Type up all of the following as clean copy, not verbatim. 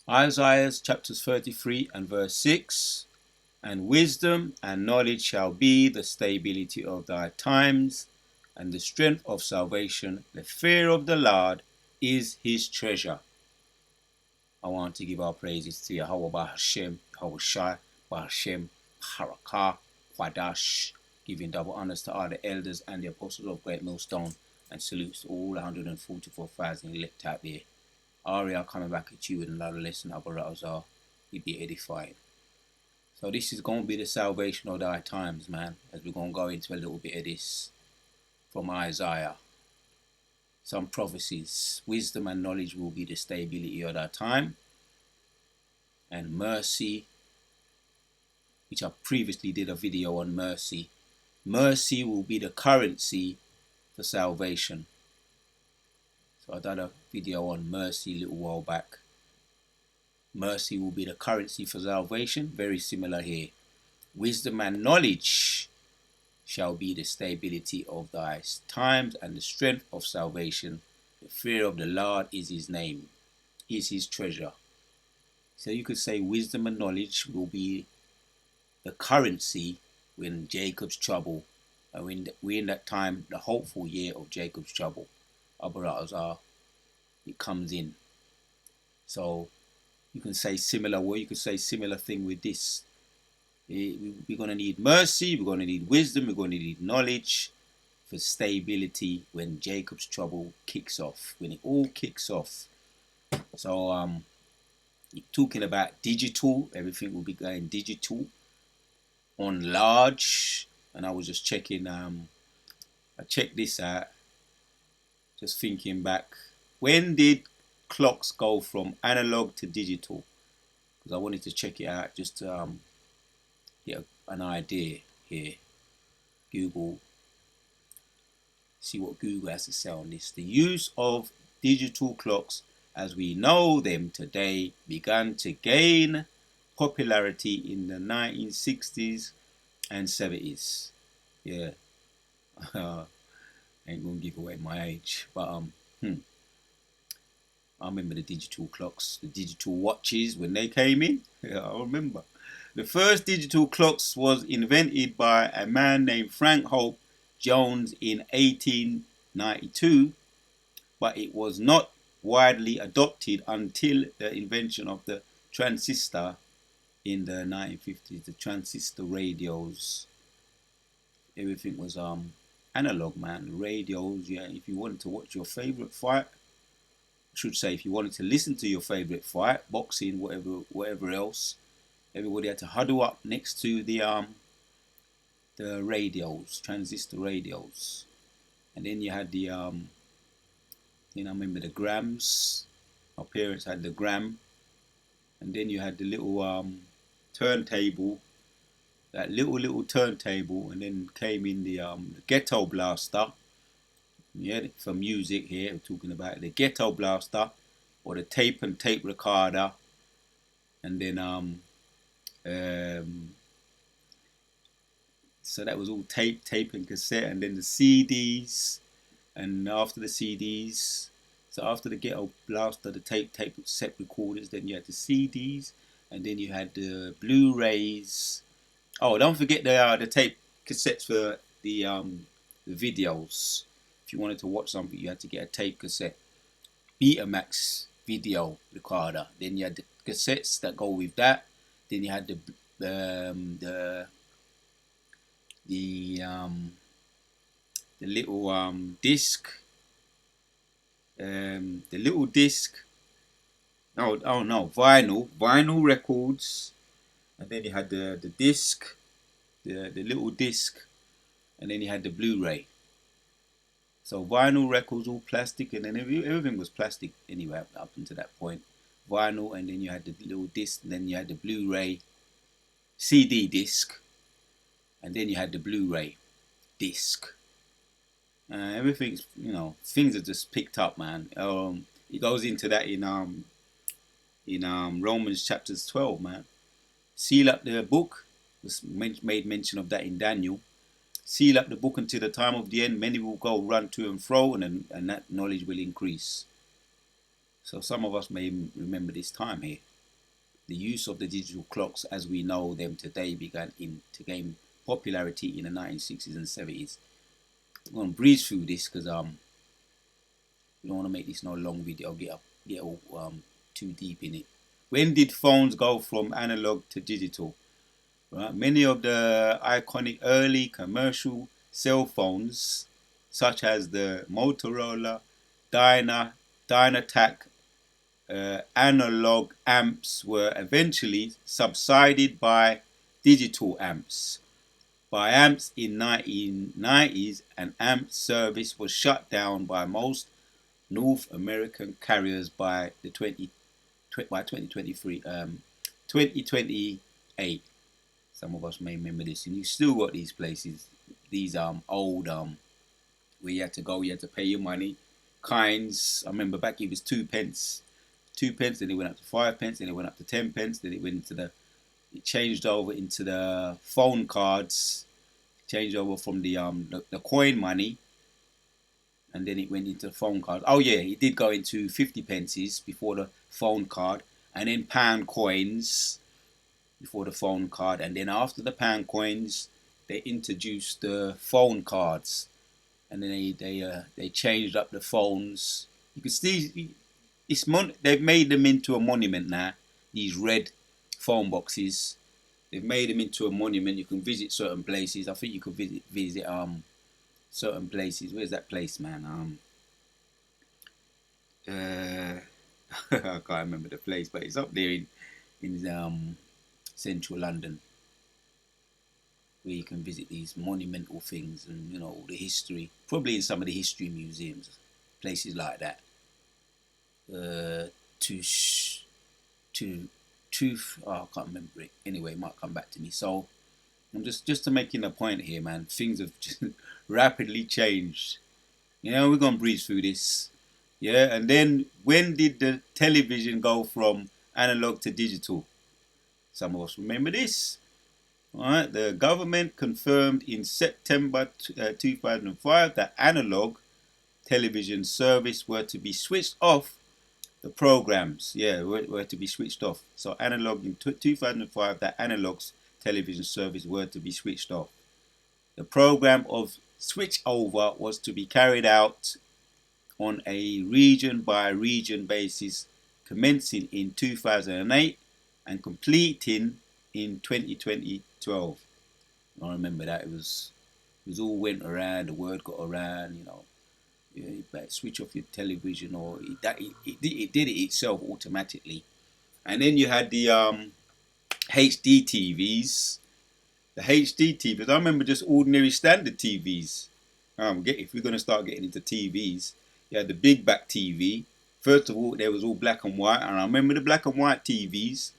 Isaiah chapters 33 and verse 6. And wisdom and knowledge shall be the stability of thy times, and the strength of salvation. The fear of the Lord is his treasure. I want to give our praises to Yahweh Hashem, Yahweh Shai, Hashem, Harakah, Quadash, giving double honors to all the elders and the apostles of Great Millstone, and salutes to all 144,000 elect out there. Ari, I'm coming back at you with another lesson of Barazar. You be edifying. So this is going to be the salvation of thy times, man, as we're going to go into a little bit of this from Isaiah. Some prophecies. Wisdom and knowledge will be the stability of thy time. And mercy, which I previously did a video on mercy. Mercy will be the currency for salvation. So I did a video on mercy a little while back. Mercy will be the currency for salvation. Very similar here. Wisdom and knowledge shall be the stability of thy times and the strength of salvation. The fear of the Lord is his name, is his treasure. So you could say wisdom and knowledge will be the currency when Jacob's trouble, and when we're in that time, the hopeful year of Jacob's trouble. Abarazar, it comes in. So you can say similar word, you could say similar thing with this. We're going to need mercy, we're going to need wisdom, we're going to need knowledge for stability when Jacob's trouble kicks off, when it all kicks off. So you're talking about digital, everything will be going digital on large. And I was just checking, I checked this out, just thinking back, when did clocks go from analog to digital? Because I wanted to check it out just to get an idea here. Google, see what Google has to say on this. The use of digital clocks as we know them today began to gain popularity in the 1960s and 70s. Yeah, ain't gonna give away my age, but I remember the digital clocks, the digital watches when they came in. Yeah, I remember. The first digital clocks was invented by a man named Frank Hope Jones in 1892, but it was not widely adopted until the invention of the transistor in the 1950s. The transistor radios, everything was analog, man. The radios, yeah. If you wanted to watch your favorite fight, I should say, if you wanted to listen to your favorite fight, boxing, whatever else, everybody had to huddle up next to the radios, transistor radios, and then you had the I remember the grams. My parents had the gram, and then you had the little turntable, that little turntable, and then came in the ghetto blaster. Yeah, for music here, we're talking about the ghetto blaster or the tape and tape recorder, and then so that was all tape and cassette, and then the CDs, and after the CDs, so after the ghetto blaster, the tape cassette recorders, then you had the CDs, and then you had the Blu-rays. Oh, don't forget the tape cassettes for the videos. If you wanted to watch something, you had to get a tape cassette, Betamax video recorder. Then you had the cassettes that go with that. Then you had the little disc, the little disc. Oh no, vinyl records, and then you had the disc, the little disc, and then you had the Blu-ray. So vinyl records, all plastic, and then everything was plastic anyway up until that point. Vinyl, and then you had the little disc, and then you had the Blu-ray CD disc, and then you had the Blu-ray disc. Everything's, things are just picked up, man. It goes into that in Romans chapters 12, man. Seal up the book. Was made mention of that in Daniel. Seal up the book until the time of the end. Many will go run to and fro, and that knowledge will increase. So some of us may remember this time here. The use of the digital clocks as we know them today began to gain popularity in the 1960s and 70s. I'm going to breeze through this because we don't want to make this no long video, get all too deep in it. When did phones go from analog to digital? Right? Many of the iconic early commercial cell phones, such as the Motorola Dynatac analog amps, were eventually subsided by digital amps. By amps in 1990s, an amp service was shut down by most North American carriers by 2023, 2028. Some of us may remember this, and you still got these places, these old where you had to go, you had to pay your money. Kinds, I remember back it was 2p, 2p, then it went up to 5p, then it went up to 10p, then it went into it changed over into the phone cards, changed over from the coin money, and then it went into the phone card. Oh yeah, it did go into 50p before the phone card, and then pound coins before the phone card, and then after the pound coins, they introduced the phone cards, and then they changed up the phones. You can see they've made them into a monument now. These red phone boxes, they've made them into a monument. You can visit certain places. I think you could visit certain places. Where's that place, man? I can't remember the place, but it's up there in central London, where you can visit these monumental things and the history. Probably in some of the history museums, places like that. I can't remember it. Anyway, it might come back to me. So I'm just to making a point here, man. Things have just rapidly changed. We're gonna breeze through this. Yeah, and then when did the television go from analog to digital? Some of us remember this. All right, the government confirmed in September 2005 that analog television service were to be switched off. The programs, were to be switched off. So analog in 2005, that analog television service were to be switched off. The program of switchover was to be carried out on a region by region basis, commencing in 2008 and completing in 2012. I remember that it was all went around, the word got around, you better switch off your television, or it did it itself automatically. And then you had the HD TVs. The HD TVs, I remember just ordinary standard TVs. If we're going to start getting into TVs, you had the big back TV. First of all, there was all black and white, and I remember the black and white TVs.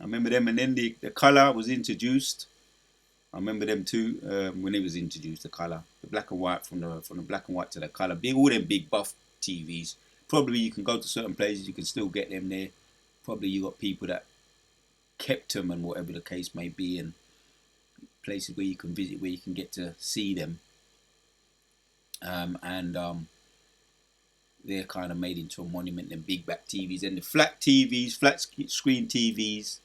I remember them, and then the colour was introduced. I remember them too when it was introduced, the colour, the black and white, from the black and white to the colour. All them big buff TVs. Probably you can go to certain places, you can still get them there. Probably you got people that kept them and whatever the case may be, and places where you can visit where you can get to see them. They're kind of made into a monument. Them big back TVs and the flat TVs, flat screen TVs.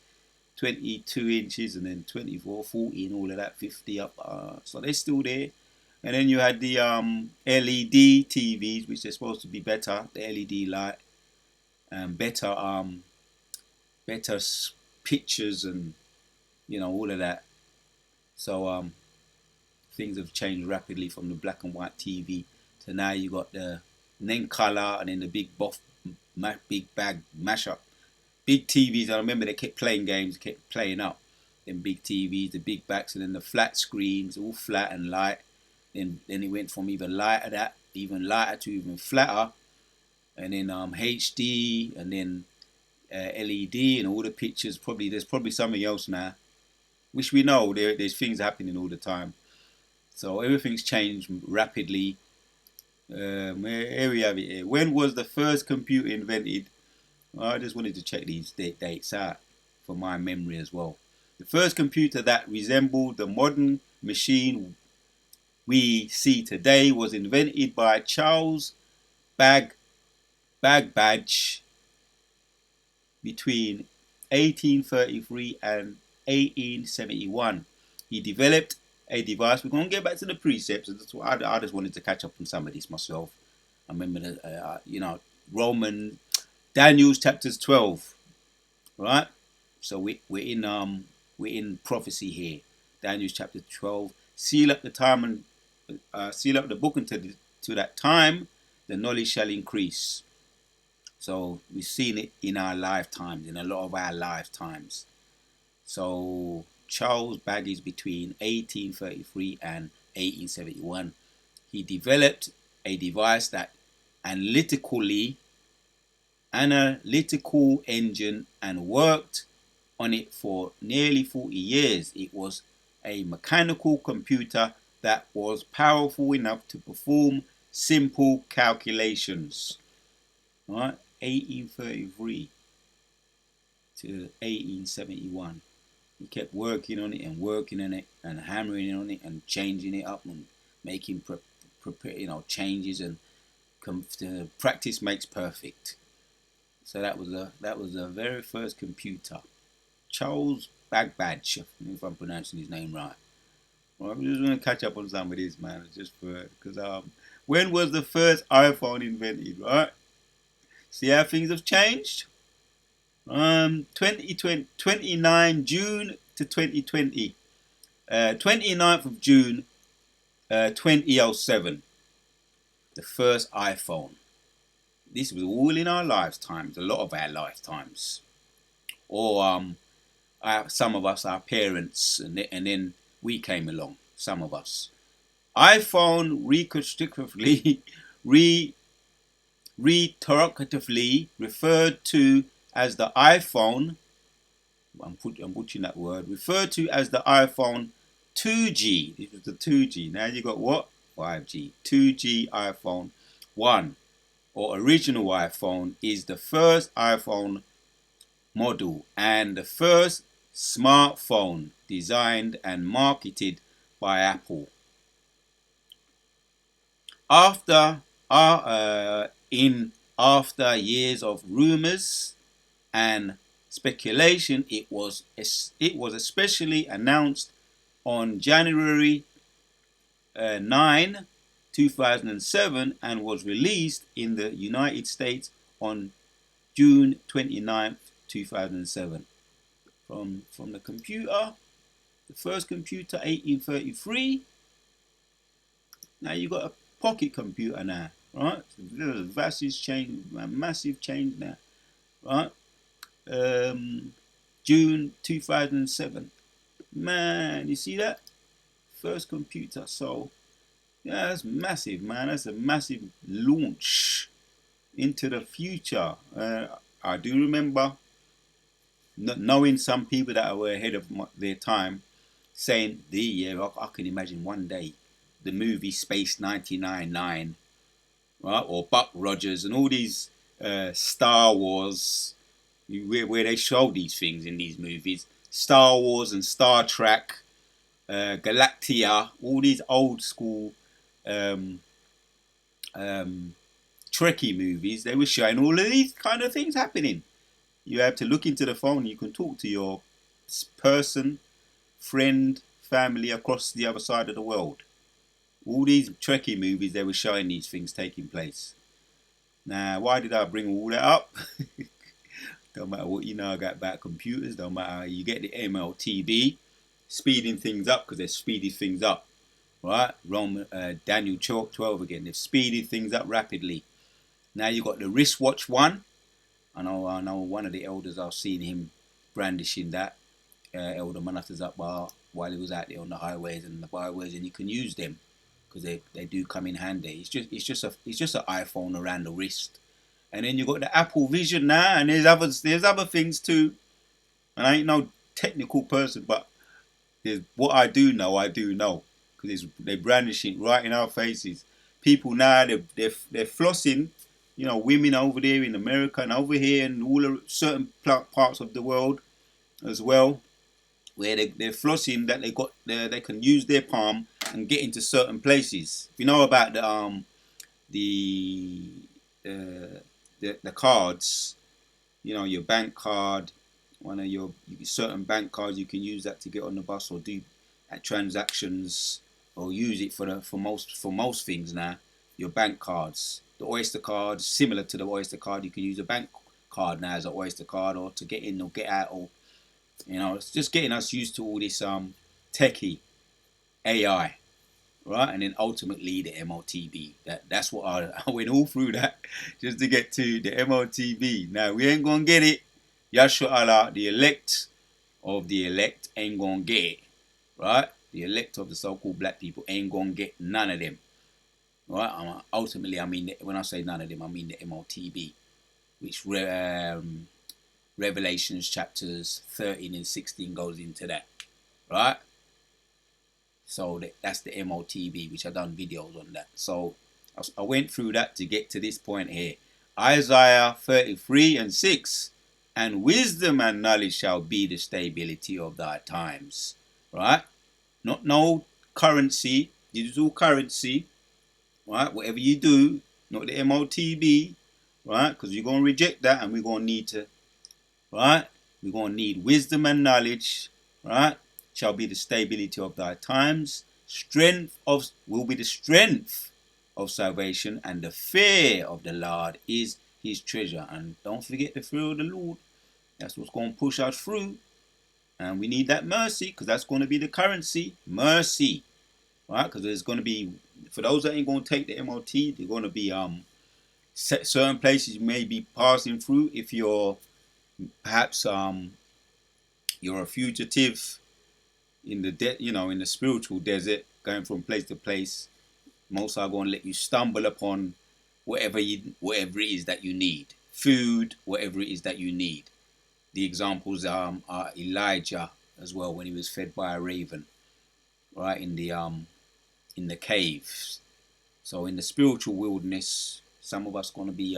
22 inches and then 24, 40 and all of that, 50 up. So they're still there. And then you had the LED TVs, which are supposed to be better, the LED light, and better pictures and all of that. So things have changed rapidly from the black and white TV to now you got the then color and then the big big bag mashup. Big TVs, I remember they kept playing games, kept playing up. Then big TVs, the big backs, and then the flat screens, all flat and light. Then it went from even lighter to even flatter. And then HD, and then LED, and all the pictures. There's probably something else now, which we know there's things happening all the time. So everything's changed rapidly. Here we have it here. When was the first computer invented? I just wanted to check these dates out for my memory as well. The first computer that resembled the modern machine we see today was invented by Charles Babbage between 1833 and 1871. He developed a device. We're going to get back to the precepts. That's what I just wanted to catch up on some of this myself. I remember the, Roman Daniel's chapters 12, right? So we're in prophecy here. Daniel's chapter 12. Seal up the time and seal up the book until to that time, the knowledge shall increase. So we've seen it in our lifetimes, in a lot of our lifetimes. So Charles Babbage between 1833 and 1871, he developed a device that analytical engine and worked on it for nearly 40 years. It was a mechanical computer that was powerful enough to perform simple calculations. Right? 1833 to 1871. He kept working on it and hammering on it and changing it up and making changes, and practice makes perfect. So that was the very first computer. Charles Babbage, if I'm pronouncing his name right. Well, I'm just going to catch up on some of this, man, just because when was the first iPhone invented, right? See how things have changed? 29 June to 2020. 29th of June, 2007. The first iPhone. This was all in our lifetimes, a lot of our lifetimes. Or some of us, our parents, and then we came along, some of us. iPhone retroactively referred to as the iPhone, I'm butchering that word, referred to as the iPhone 2G. This was the 2G. Now you got what? 5G. 2G iPhone 1 or original iPhone is the first iPhone model and the first smartphone designed and marketed by Apple. After years of rumors and speculation, it was especially announced on January 9, 2007 and was released in the United States on June 29, 2007. From the computer, the first computer, 1833. Now you got a pocket computer now, right? There's a massive change now, right? June 2007. Man, you see that? First computer. So, yeah, that's massive, man. That's a massive launch into the future. I do remember knowing some people that were ahead of their time saying, I can imagine one day the movie Space 99, right? Or Buck Rogers and all these Star Wars, where they show these things in these movies. Star Wars and Star Trek, Galactica, all these old school Trekkie movies. They were showing all of these kind of things happening. You have to look into the phone. You can talk to your person, friend, family across the other side of the world. All these Trekkie movies, they were showing these things taking place. Now, why did I bring all that up? Don't matter what you know about computers. Don't matter how you get the MLTB, speeding things up because they've speeded things up. Right? Daniel 12 again. They've speeded things up rapidly. Now you got the wristwatch one. I know one of the elders, I've seen him brandishing that. Elder Manatazakbar, while he was out there on the highways and the byways, and you can use them because they do come in handy. It's just an iPhone around the wrist. And then you got the Apple Vision now, and there's other things too. And I ain't no technical person, but what I do know, because they're brandishing right in our faces. People now they're flossing. Women over there in America and over here and all the certain parts of the world as well, where they're flossing that they can use their palm and get into certain places. If you know about the cards, your bank card one of your certain bank cards. You can use that to get on the bus or do transactions, or use it for most things now. Your bank cards, the Oyster card, similar to the Oyster card. You can use a bank card now as an Oyster card, or to get in or get out, or it's just getting us used to all this techie AI, right? And then ultimately the MOTB. That's what I went all through that just to get to the MOTB. Now we ain't gonna get it. Yashua Allah, the elect of the elect, ain't gonna get it, right? The elect of the so-called black people ain't gonna get none of them, right? Ultimately, I mean, when I say none of them, I mean the MOTB, which Revelations chapters 13 and 16 goes into that, right? So that's the MOTB, which I done videos on that. So I went through that to get to this point here. Isaiah 33 and 6. And wisdom and knowledge shall be the stability of thy times. Right? Not no currency, digital currency. Right? Whatever you do, not the MOTB. Right? Because you're going to reject that, and we're going to need to. Right? We're going to need wisdom and knowledge. Right? Shall be the stability of thy times. Will be the strength of salvation, and the fear of the Lord is his treasure. And don't forget the fear of the Lord. That's what's going to push us through. And we need that mercy, because that's going to be the currency. Mercy. Right? Because there's going to be, for those that ain't going to take the MOT, they're going to be certain places you may be passing through. If you're perhaps you're a fugitive in the in the spiritual desert, going from place to place, most are going to let you stumble upon whatever it is that you need. Food, whatever it is that you need. The examples are Elijah as well, when he was fed by a raven, right, in the caves. So in the spiritual wilderness, some of us going to be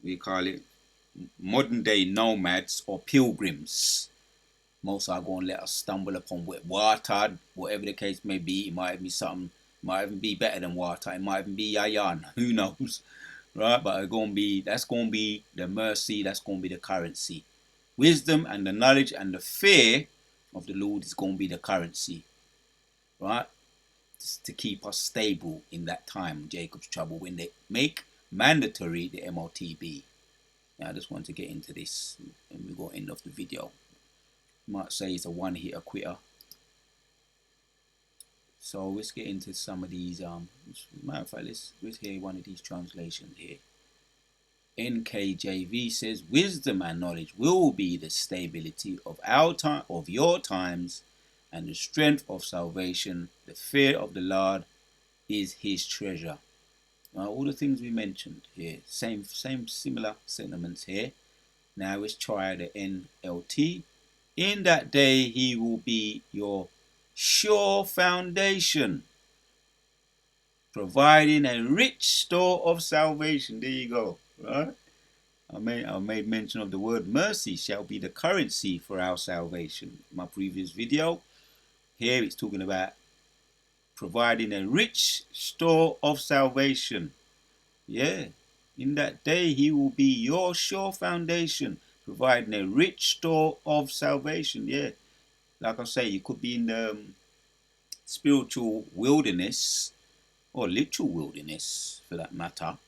we call it modern day nomads or pilgrims. Most are going to let us stumble upon wet water, whatever the case may be. It might be something, might even be better than water. It might even be yayan. Who knows? Right? But that's going to be the mercy. That's going to be the currency. Wisdom and the knowledge and the fear of the Lord is going to be the currency. Right? Just to keep us stable in that time, Jacob's trouble, when they make mandatory the MOTB. Now, I just want to get into this, and we're going to end off the video. Might say it's a one-hitter quitter. So let's get into some of these. Matter of fact, let's hear one of these translations here. NKJV says, "Wisdom and knowledge will be the stability of your times, and the strength of salvation. The fear of the Lord is his treasure." Now, all the things we mentioned here, same similar sentiments here. Now let's try the NLT. In that day he will be your sure foundation, providing a rich store of salvation. There you go. Right? I made mention of the word mercy shall be the currency for our salvation. In my previous video. Here it's talking about providing a rich store of salvation. Yeah. In that day he will be your sure foundation, providing a rich store of salvation. Yeah. Like I say, you could be in the spiritual wilderness, or literal wilderness for that matter,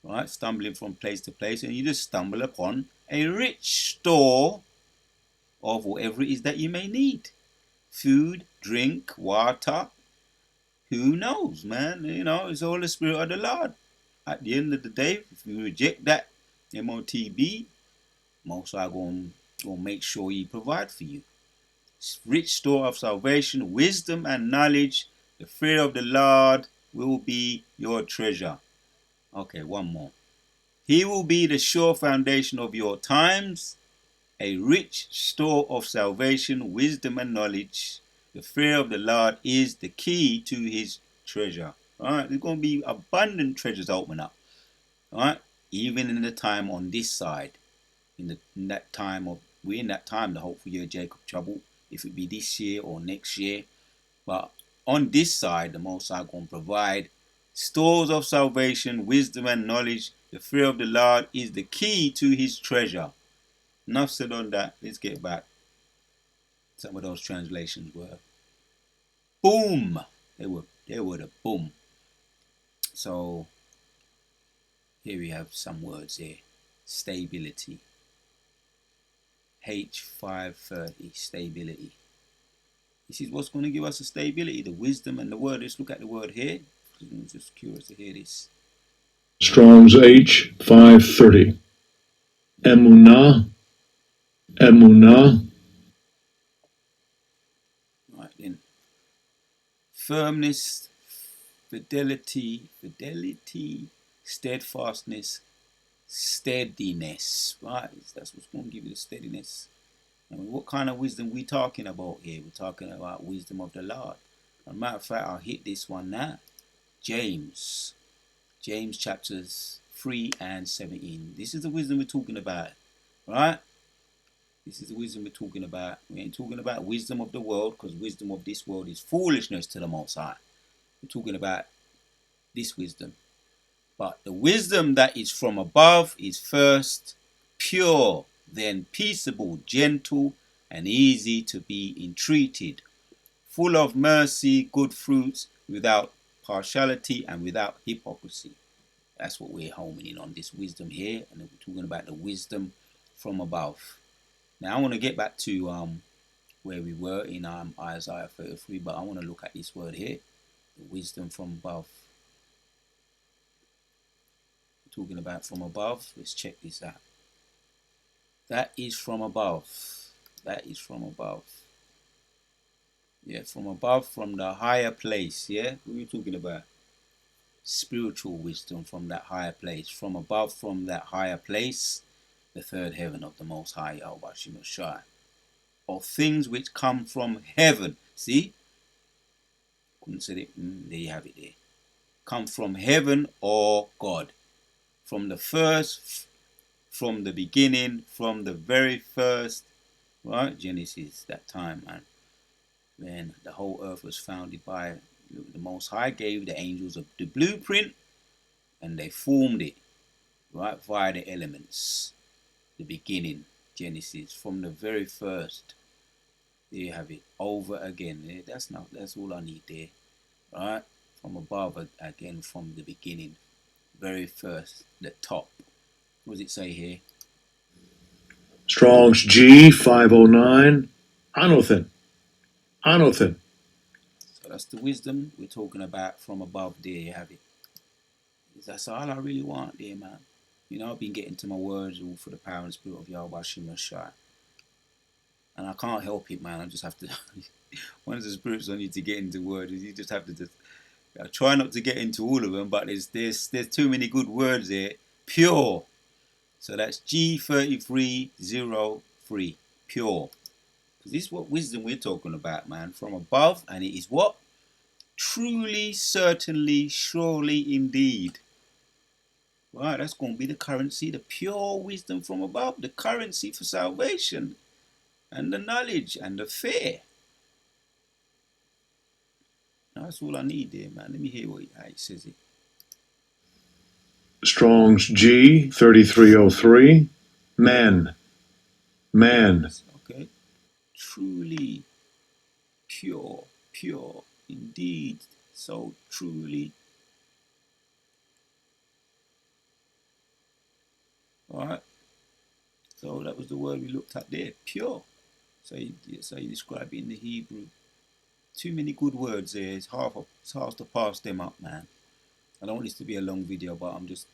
right? Stumbling from place to place, and you just stumble upon a rich store of whatever it is that you may need. Food, drink, water. Who knows, man? It's all the Spirit of the Lord. At the end of the day, if you reject that MOTB, most are going to make sure he provide for you. Rich store of salvation, wisdom and knowledge, the fear of the Lord will be your treasure. Okay, one more. He will be the sure foundation of your times, a rich store of salvation, wisdom and knowledge. The fear of the Lord is the key to his treasure. All right, there's going to be abundant treasures open up. All right, even in the time on this side, we're in that time, the hopeful year of Jacob trouble. If it be this year or next year, but on this side, the Most High going to provide Stores of salvation, wisdom and knowledge. The fear of the Lord is the key to his treasure. Enough said on that. Let's get back. Some of those translations were boom. They were the boom. So here we have some words here. Stability. H530, stability. This is what's going to give us a stability, the wisdom and the word. Let's look at the word here. I'm just curious to hear this. Strong's H530. Emunah, emunah. Right then. Firmness, fidelity, steadfastness, steadiness. Right, that's what's going to give you the steadiness. And what kind of wisdom we talking about here? We're talking about wisdom of the Lord. As a matter of fact, I'll hit this one now. James chapters 3 and 17. This is the wisdom we're talking about, right? This is the wisdom we're talking about. We ain't talking about wisdom of the world, because wisdom of this world is foolishness to the Most High. We're talking about this wisdom. But the wisdom that is from above is first pure, then peaceable, gentle, and easy to be entreated, full of mercy, good fruits, without partiality and without hypocrisy. That's what we're homing in on, this wisdom here, and we're talking about the wisdom from above. Now I want to get back to where we were in Isaiah 33, but I want to look at this word here, the wisdom from above. We're talking about from above. Let's check this out. That is from above. That is from above. Yeah, from above, from the higher place. Yeah, what are we talking about? Spiritual wisdom from that higher place. From above, from that higher place, the third heaven of the Most High Yahweh Shai. Of things which come from heaven. See? Couldn't say it. There you have it there. Come from heaven or God. From the first, from the beginning, from the very first, right? Genesis, that time, man. When the whole earth was founded by the Most High, gave the angels the blueprint, and they formed it, right, via the elements. The beginning, Genesis, from the very first. There you have it, over again. That's all I need there, right? From above again, from the beginning, very first, the top. What does it say here? Strong's G509. Anothen. Anothen. So that's the wisdom we're talking about from above. There you have it. That's all I really want there, man. You know, I've been getting to my words all for the power and spirit of Yahweh Shai. And I can't help it, man. I just have to. One of the spirits I need to get into words is you just have to just. I try not to get into all of them, but there's too many good words there. Pure. So that's G3303. Pure. Because this is what wisdom we're talking about, man. From above, and it is what? Truly, certainly, surely, indeed. Right, that's going to be the currency, the pure wisdom from above, the currency for salvation, and the knowledge, and the fear. Now, that's all I need there, man. Let me hear how it says it. Strong's G3303. Man. Man. Okay. Truly, pure, indeed, so truly. Alright. So that was the word we looked at there, pure. So you describe it in the Hebrew. Too many good words there. It's hard to pass them up, man. I don't want this to be a long video, but I'm just.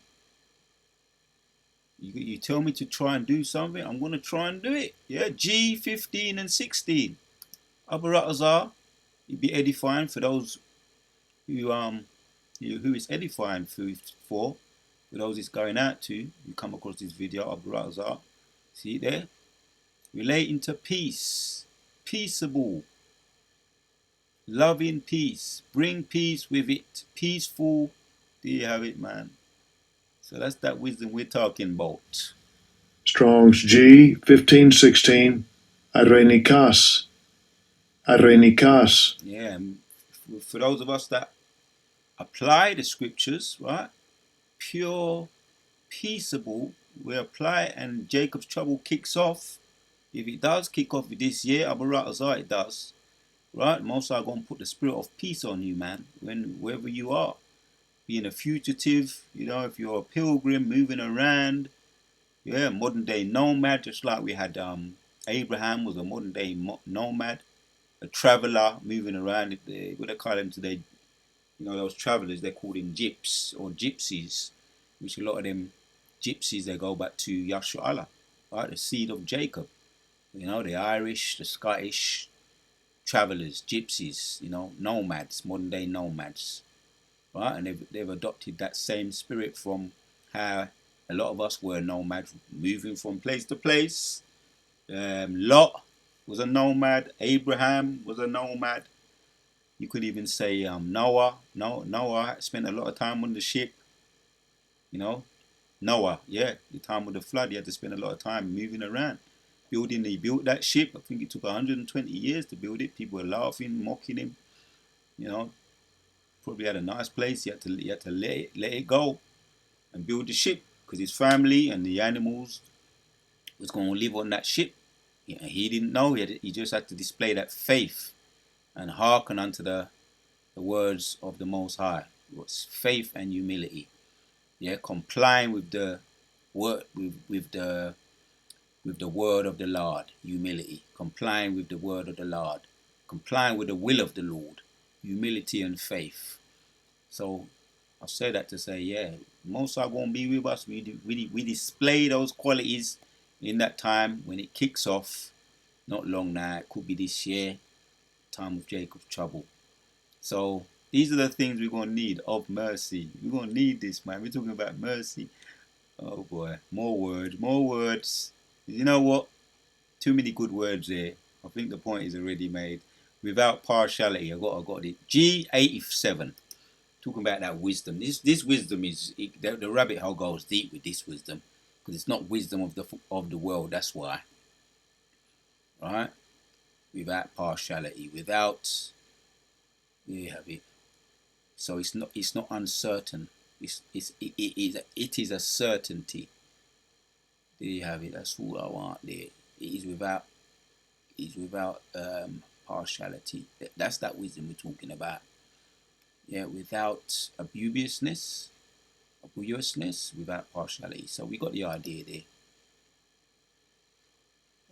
You tell me to try and do something, I'm going to try and do it. Yeah, G15 and 16. Abaratazar, you'd be edifying for those who is edifying for those it's going out to. You come across this video, Abaratazar. See it there? Relating to peace, peaceable, loving peace, bring peace with it, peaceful. There you have it, man. So that's that wisdom we're talking about. Strong's G1516. Arenikas. Yeah, for those of us that apply the scriptures, right? Pure, peaceable. We apply, and Jacob's trouble kicks off. If it does kick off this year, Abu Ratazar, it does, right? Most are going to put the spirit of peace on you, man, wherever you are. Being a fugitive, if you're a pilgrim moving around, yeah, modern day nomad, just like we had Abraham was a modern day nomad, a traveler moving around. What they call them today, those travelers, they're called them gyps or gypsies, which a lot of them gypsies, they go back to Yashua, right, the seed of Jacob. The Irish, the Scottish travelers, gypsies, nomads, modern day nomads, right? And they've adopted that same spirit from how a lot of us were nomads, moving from place to place. Lot was a nomad. Abraham was a nomad. You could even say Noah. Noah spent a lot of time on the ship. Noah, yeah, the time of the flood, he had to spend a lot of time moving around. He built that ship. I think it took 120 years to build it. People were laughing, mocking him. Probably had a nice place. He had to let it go and build the ship because his family and the animals was going to live on that ship. He didn't know. He just had to display that faith and hearken unto the words of the Most High. It was faith and humility. Yeah, complying with the word with the word of the Lord, humility. Complying with the word of the Lord, complying with the will of the Lord, humility and faith. So I say that to say, yeah, most are going to be with us. We display those qualities in that time when it kicks off. Not long now, it could be this year, time of Jacob's trouble. So these are the things we're going to need of mercy. We're going to need this, man. We're talking about mercy. Oh boy, more words. You know what? Too many good words there. I think the point is already made. Without partiality, I got it. G87. Talking about that wisdom. This wisdom is the rabbit hole goes deep with this wisdom because it's not wisdom of the world. That's why, right? Without partiality, without you have it. So it's not uncertain. It is a certainty. There you have it. That's all I want there. It is without partiality. That's that wisdom we're talking about. Yeah, without obviousness, without partiality. So we got the idea there.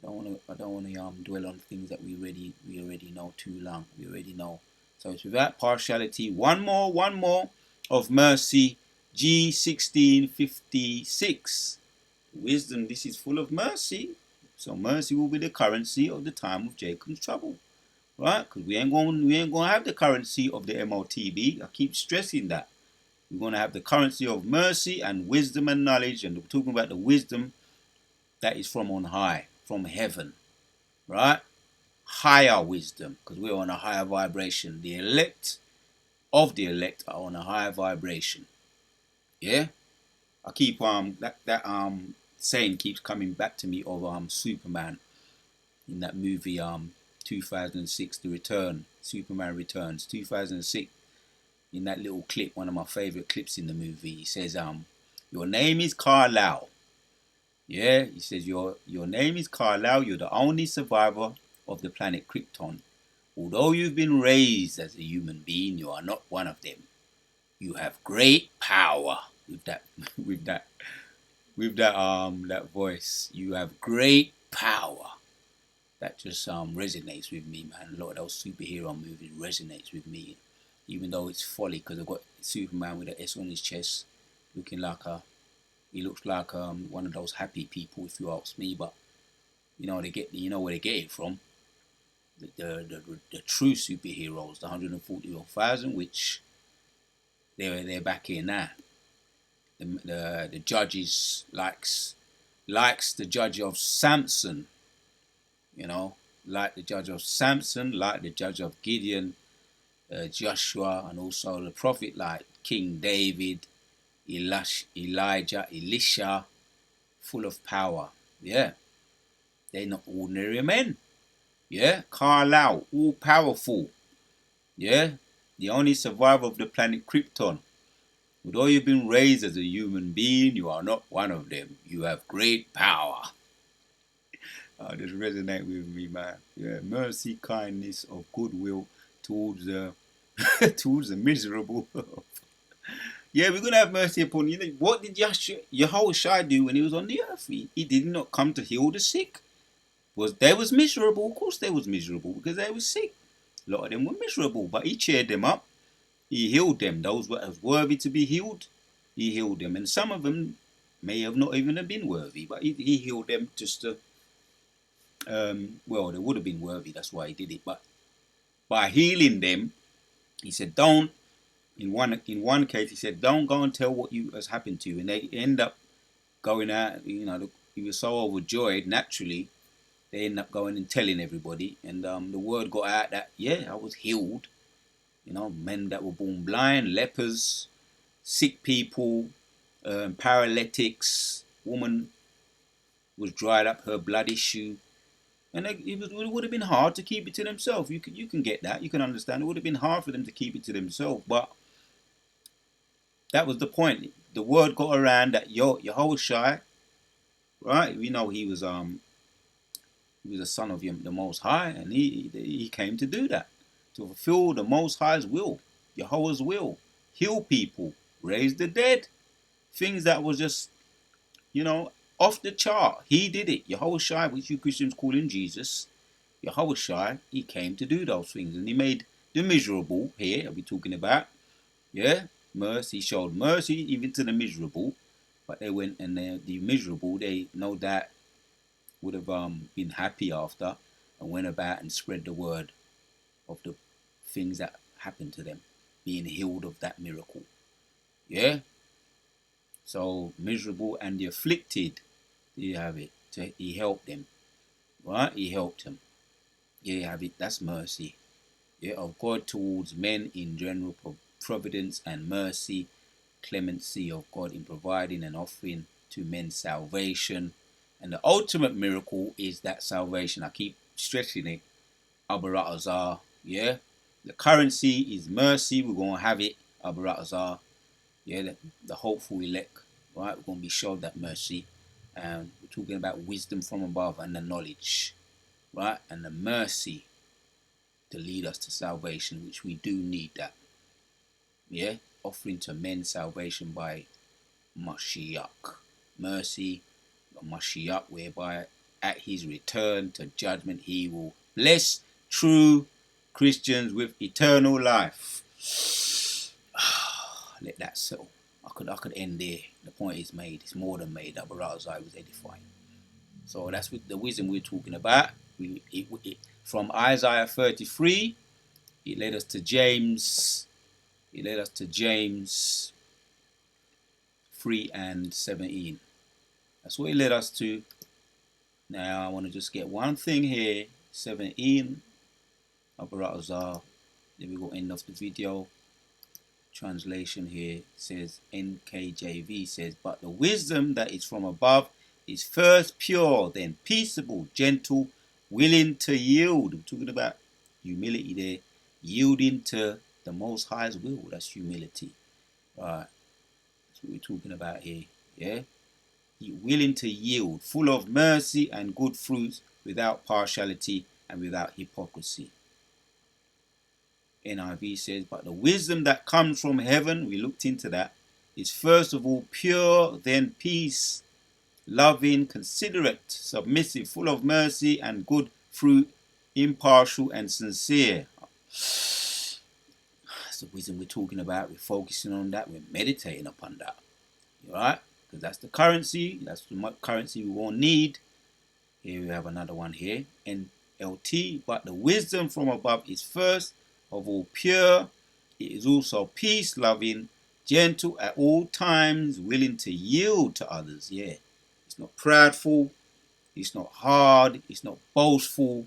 I don't want to dwell on things that we already know too long. We already know. So it's without partiality. One more of mercy. G1656. Wisdom. This is full of mercy. So mercy will be the currency of the time of Jacob's trouble, right? Because we ain't gonna have the currency of the MOTB. I keep stressing that. We're going to have the currency of mercy and wisdom and knowledge. And we're talking about the wisdom that is from on high, from heaven, right? Higher wisdom, because we're on a higher vibration. The elect of the elect are on a higher vibration. Yeah? I keep that saying keeps coming back to me of Superman in that movie 2006, The Return. Superman Returns, 2006. In that little clip, one of my favorite clips in the movie, he says, your name is Kal-El. Yeah, he says, your name is Kal-El. You're the only survivor of the planet Krypton. Although you've been raised as a human being, you are not one of them. You have great power. With that voice, you have great power. That just resonates with me, man. A lot of those superhero movies resonates with me. Even though it's folly, because I've got Superman with an S on his chest, looking like he looks like one of those happy people, if you ask me. But you know where they get it from. The true superheroes, the 144,000, which they're back here now. The judges likes the judge of Samson, like the judge of Samson, like the judge of Gideon. Joshua, and also the prophet like King David, Elijah, Elisha, full of power. Yeah, they're not ordinary men. Yeah, Kal-El, all powerful. Yeah, the only survivor of the planet Krypton. Although you've been raised as a human being, you are not one of them. You have great power. Just resonate with me, man. Yeah, mercy, kindness, of goodwill towards the towards the miserable. Yeah, we're gonna have mercy upon you. What did Yahushua do when he was on the earth? He did not come to heal the sick. They was miserable? Of course they was miserable because they was sick. A lot of them were miserable, but he cheered them up. He healed them. Those were worthy to be healed, he healed them. And some of them may have not even have been worthy, but he healed them just to, well, they would have been worthy. That's why he did it. But by healing them, he said, don't. In one case, he said, don't go and tell what has happened to you. And they end up going out. He was so overjoyed. Naturally, they end up going and telling everybody, and the word got out that I was healed. Men that were born blind, lepers, sick people, paralytics. Woman was dried up her blood issue, and it would have been hard to keep it to themselves. You can get that. You can understand. It would have been hard for them to keep it to themselves, but that was the point. The word got around that Yahushua, right? We know he was a son of the Most High, and he came to do that, to fulfill the Most High's will, Yahweh's will, heal people, raise the dead, things that was just, off the chart. He did it. Yahushua, which you Christians call him Jesus, Yahushua, he came to do those things, and he made the miserable here. Are we talking about? Yeah, mercy. He showed mercy even to the miserable, but they went and the miserable, they no doubt would have been happy after and went about and spread the word of the things that happened to them, being healed of that miracle. Yeah. So miserable and the afflicted, you have it. He helped them, right? He helped them. You have it. That's mercy. Yeah, of God towards men in general, providence and mercy, clemency of God in providing and offering to men salvation. And the ultimate miracle is that salvation. I keep stressing it. Abarat Azar. Yeah. The currency is mercy. We're going to have it. Abarat Azar. Yeah. The hopeful elect. Right. We're going to be showed that mercy. And we're talking about wisdom from above and the knowledge. Right. And the mercy to lead us to salvation, which we do need that. Yeah. Offering to men salvation by Mashiach. Mercy. Mashiach, whereby at his return to judgment he will bless true Christians with eternal life. Let that settle. I could end there. The point is made. It's more than made. Abarazai was edifying. So that's what the wisdom we're talking about. From Isaiah 33, it led us to James. It led us to James 3 and 17. That's what it led us to. Now I want to just get one thing here. 17. Abarazar. Then we go end of the video. Translation here says, NKJV says, but the wisdom that is from above is first pure, then peaceable, gentle, willing to yield. We're talking about humility there. Yielding to the Most High's will. That's humility. Right. That's what we're talking about here. Yeah. Willing to yield, full of mercy and good fruits, without partiality and without hypocrisy. NIV says, but the wisdom that comes from heaven, we looked into that, is first of all pure, then peace, loving, considerate, submissive, full of mercy and good fruit, impartial and sincere. That's the wisdom we're talking about. We're focusing on that. We're meditating upon that. Alright? Because that's the currency. That's the currency we won't need. Here we have another one here. NLT. But the wisdom from above is first of all pure. It is also peace loving, gentle at all times, willing to yield to others. Yeah. It's not proudful. It's not hard. It's not boastful.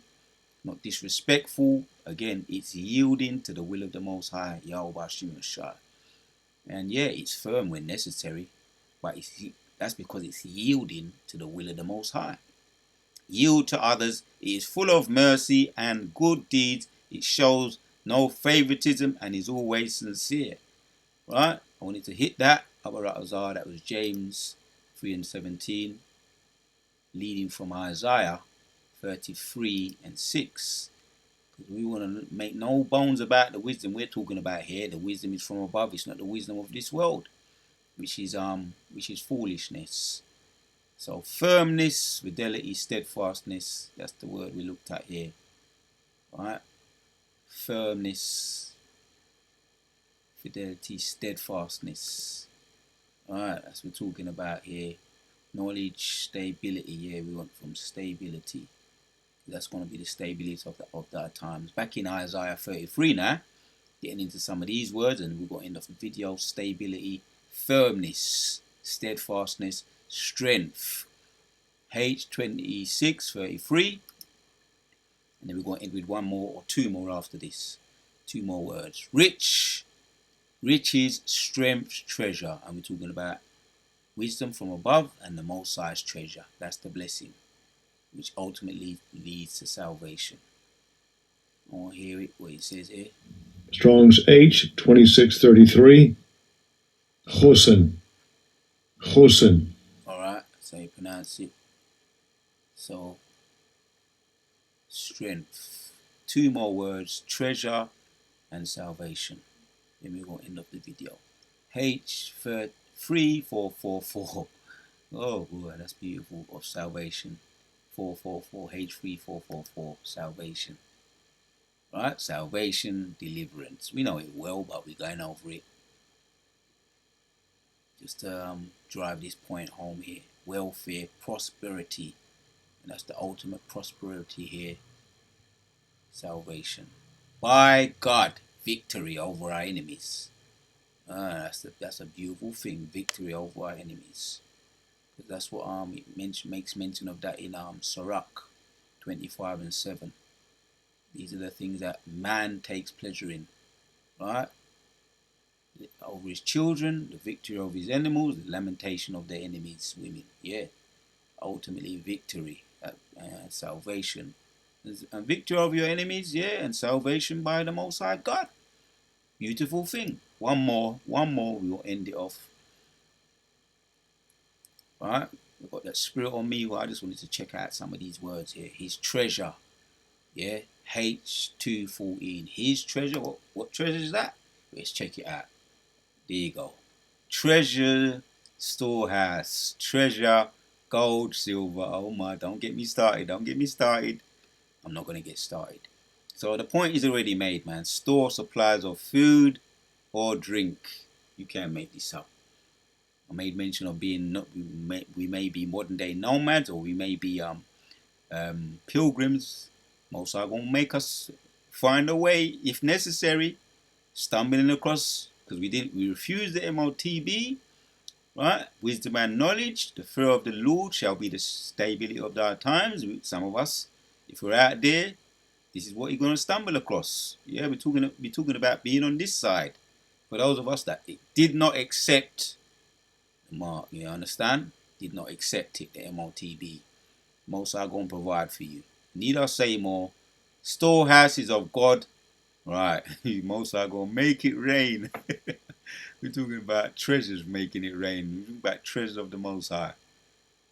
Not disrespectful. Again, it's yielding to the will of the Most High, Yahweh Shai. And yeah, it's firm when necessary. But that's because it's yielding to the will of the Most High. Yield to others. It is full of mercy and good deeds. It shows no favoritism, and is always sincere. Right? I wanted to hit that. Abaratazar, that was James 3 and 17, leading from Isaiah 33 and 6. We want to make no bones about the wisdom we're talking about here. The wisdom is from above. It's not the wisdom of this world, which is foolishness. So firmness, fidelity, steadfastness. That's the word we looked at here. Right? Firmness, fidelity, steadfastness. Alright, that's what we're talking about here. Knowledge, stability. Yeah, we want from stability. That's going to be the stability of that times. Back in Isaiah 33 now, getting into some of these words, and we've got to end off the video. Stability, firmness, steadfastness, strength. H26:33, and then we're going to end with one more or two more after this. Two more words. Rich, riches, strength, treasure, and we're talking about wisdom from above and the Most High's treasure. That's the blessing, which ultimately leads to salvation. I want to hear it, what it says here. Strong's H2633. Chosen. Chosen. Alright, that's how you pronounce it. So, strength. Two more words, treasure and salvation. Then we're going to end up the video. H3444. Oh, boy, that's beautiful. Of salvation. 444. H3444. Salvation. Right? Salvation, deliverance. We know it well, but we're going over it. Just to drive this point home here. Welfare, prosperity. And that's the ultimate prosperity here. Salvation. By God, victory over our enemies. That's a beautiful thing. Victory over our enemies. That's what it makes mention of that in Sirach 25 and 7. These are the things that man takes pleasure in. Right? Over his children, the victory over his animals, the lamentation of their enemies, women. Yeah. Ultimately victory, salvation. And victory over your enemies, yeah, and salvation by the Most High God. Beautiful thing. One more, we will end it off. Alright, we've got that spirit on me. Well, I just wanted to check out some of these words here. His treasure, yeah, H214. His treasure, what treasure is that? Let's check it out. There you go. Treasure, storehouse, treasure, gold, silver. Oh my, don't get me started. I'm not going to get started. So the point is already made, man. Store supplies of food or drink. You can't make this up. I made mention of being we may be modern day nomads, or we may be pilgrims. Most are going to make us find a way, if necessary, stumbling across, because we refuse the MOTB. Right? Wisdom and knowledge, the fear of the Lord shall be the stability of our times. Some of us, if we're out there, this is what you're going to stumble across. Yeah, we're talking about being on this side. For those of us that did not accept the mark, you understand? Did not accept it, the MOTB. Most are going to provide for you. Need I say more? Storehouses of God. Right. Most are going to make it rain. We're talking about treasures making it rain. We're talking about treasures of the Most High.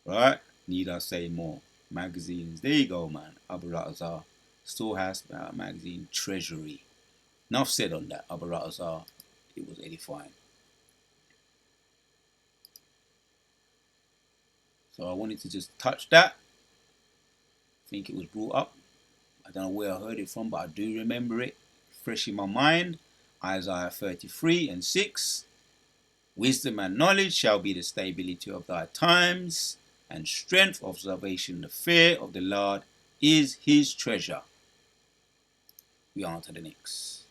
Right? Need I say more? Magazines. There you go, man. Abaratazar. Storehouse magazine. Treasury. Enough said on that. Abaratazar. It was edifying. So I wanted to just touch that. I think it was brought up. I don't know where I heard it from, but I do remember it. Fresh in my mind. Isaiah 33 and 6. Wisdom and knowledge shall be the stability of thy times, and strength of salvation. The fear of the Lord is his treasure. We on to the next.